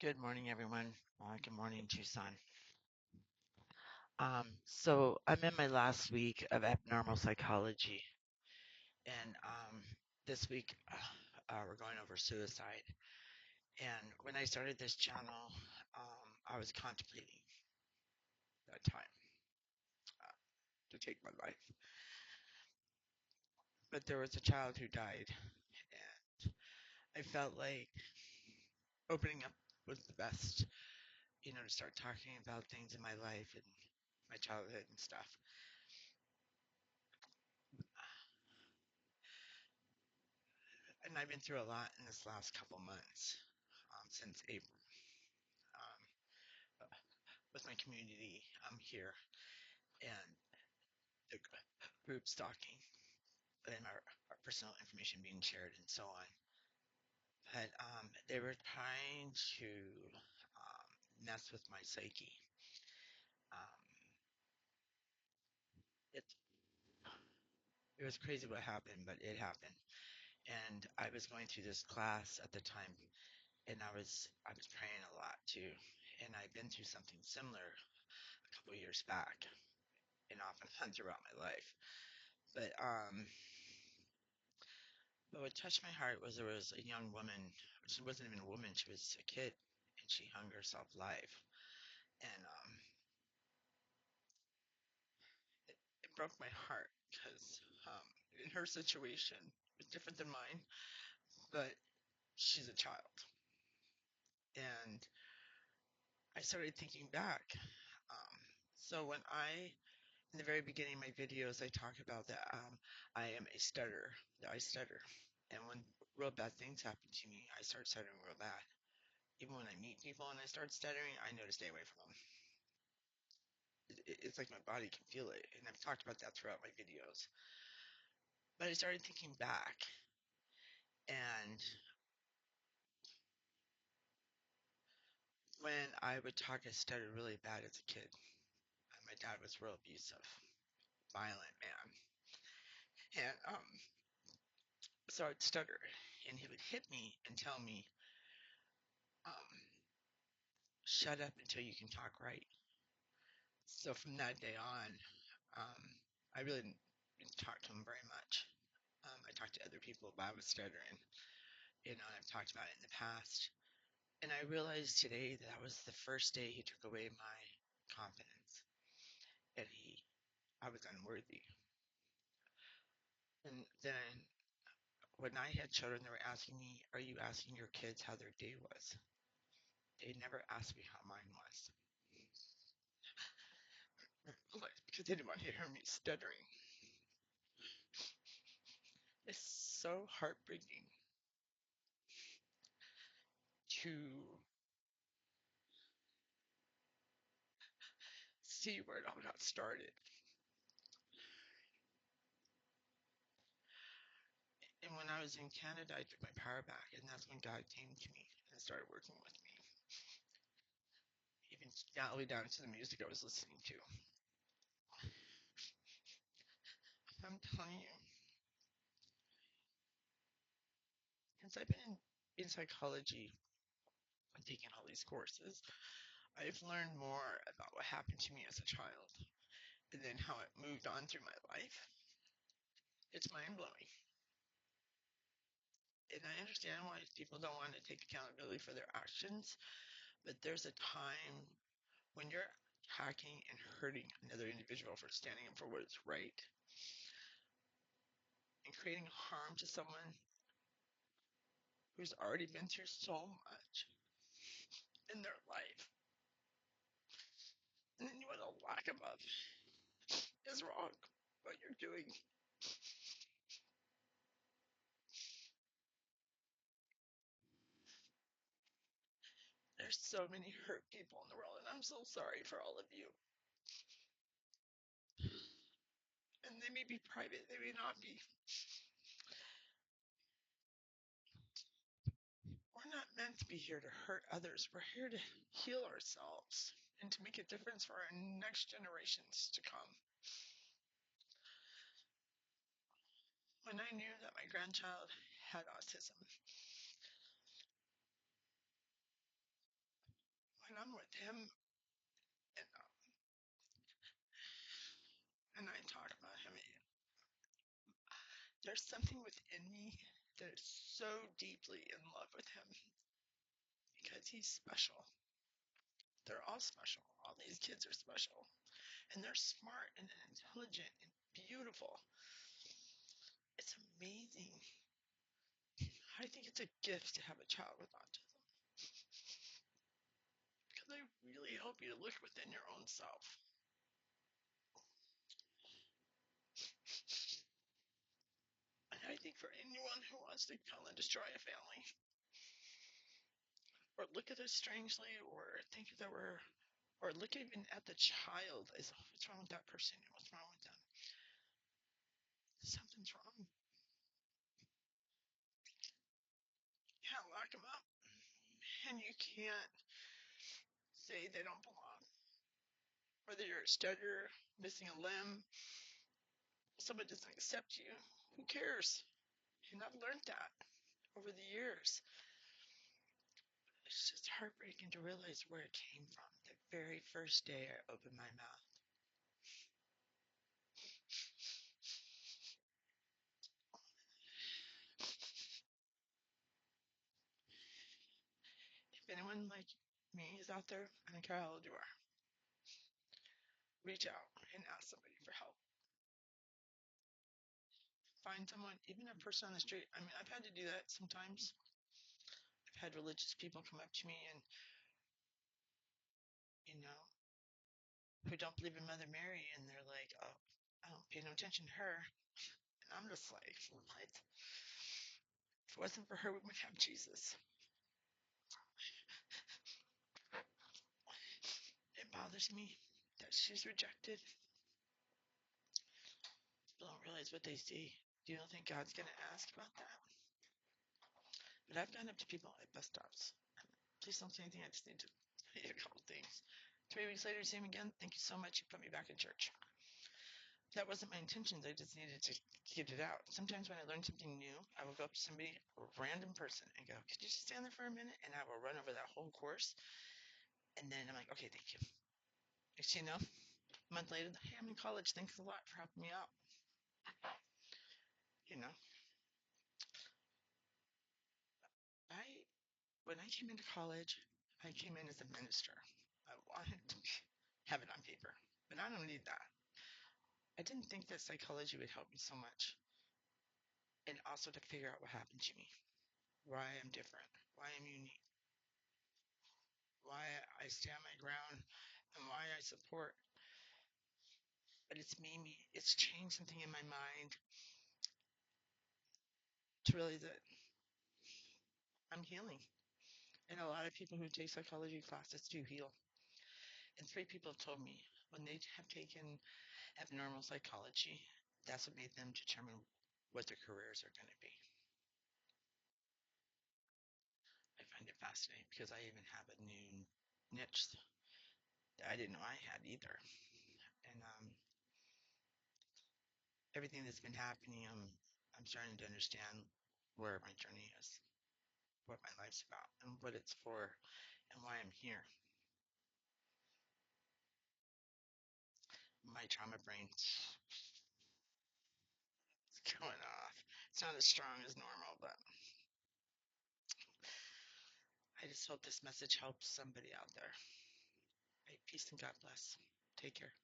Good morning, everyone. Good morning, Tucson. So I'm in my last week of abnormal psychology, and this week we're going over suicide. And when I started this channel, I was contemplating that time uh, to take my life, but there was a child who died, and I felt like opening up was the best, to start talking about things in my life and my childhood and stuff. And I've been through a lot in this last couple months, since April, uh, with my community here and the group stalking and our personal information being shared and so on. But they were trying to mess with my psyche. Um, it it was crazy what happened, but it happened. And I was going through this class at the time, and I was praying a lot too. And I've been through something similar a couple years back, and off and on throughout my life. But what touched my heart was there was a young woman. She wasn't even a woman; she was a kid, and she hung herself alive. And it broke my heart because in her situation, it was different than mine, but she's a child. And I started thinking back. Um, so in the very beginning of my videos, I talk about that I am a stutter, that I stutter. And when real bad things happen to me, I start stuttering real bad. Even when I meet people and I start stuttering, I know to stay away from them. It's like my body can feel it, and I've talked about that throughout my videos. But I started thinking back, and when I would talk, I stuttered really bad as a kid. My dad was real abusive, violent man, and so I'd stutter, and he would hit me and tell me, um, "Shut up until you can talk right." So from that day on, um, I really didn't talk to him very much. I talked to other people about I was stuttering, and I've talked about it in the past. And I realized today that that was the first day he took away my confidence, and I was unworthy. And then when I had children, they were asking me, "Are you asking your kids how their day was?" They never asked me how mine was, because they didn't want to hear me stuttering. It's so heartbreaking to see where it all got started. And when I was in Canada, I took my power back, and that's when God came to me and started working with me, even all the way down to the music I was listening to. I'm telling you, since I've been in psychology and taking all these courses, I've learned more about what happened to me as a child and then how it moved on through my life. It's mind blowing. And I understand why people don't want to take accountability for their actions, but there's a time when you're attacking and hurting another individual for standing up for what is right and creating harm to someone who's already been through so much in their life. And then you want to lack them up is wrong. What you're doing. There's so many hurt people in the world, and I'm so sorry for all of you. And they may be private, they may not be. We're not meant to be here to hurt others. We're here to heal ourselves and to make a difference for our next generations to come. When I knew that my grandchild had autism, with him, and I talk about him. There's something within me that is so deeply in love with him because he's special. They're all special. All these kids are special. And they're smart and intelligent and beautiful. It's amazing. I think it's a gift to have a child with autism because they really help you to look within your own self. And I think for anyone who wants to kill and destroy a family, or look at us strangely, or think that we're, or look even at the child as what's wrong with that person? What's wrong with them? Something's wrong. You can't lock them up, and you can't say they don't belong. Whether you're a stutter, missing a limb, someone doesn't accept you, who cares? And I've learned that over the years. It's just heartbreaking to realize where it came from. The very first day I opened my mouth. If anyone like me is out there, I don't care how old you are, reach out and ask somebody for help. Find someone, even a person on the street. I mean, I've had to do that sometimes. I've had religious people come up to me and, you know, who don't believe in Mother Mary, and they're like, oh, I don't pay no attention to her. And I'm just like, what? If it wasn't for her, we wouldn't have Jesus. It bothers me that she's rejected. People don't realize what they see. Do you don't think God's going to ask about that? But I've gone up to people at bus stops. Please don't say anything. I just need to tell you a couple things. 3 weeks later, see him again. Thank you so much. You put me back in church. That wasn't my intentions. I just needed to get it out. Sometimes when I learn something new, I will go up to somebody, a random person, and go, could you just stand there for a minute? And I will run over that whole course. And then I'm like, okay, thank you. Next thing you know, a month later, hey, I'm in college. Thanks a lot for helping me out. You know, I when I came into college, I came in as a minister. I wanted to have it on paper, but I don't need that. I didn't think that psychology would help me so much, and also to figure out what happened to me, why I'm different, why I'm unique, why I stand my ground, and why I support. But it's made me, it's changed something in my mind to realize that I'm healing. And a lot of people who take psychology classes do heal. And 3 people have told me when they have taken abnormal psychology, that's what made them determine what their careers are going to be. I find it fascinating because I even have a new niche that I didn't know I had either. And everything that's been happening, I'm starting to understand where my journey is, what my life's about, and what it's for, and why I'm here. My trauma brain's going off. It's not as strong as normal, but I just hope this message helps somebody out there. Right, peace and God bless. Take care.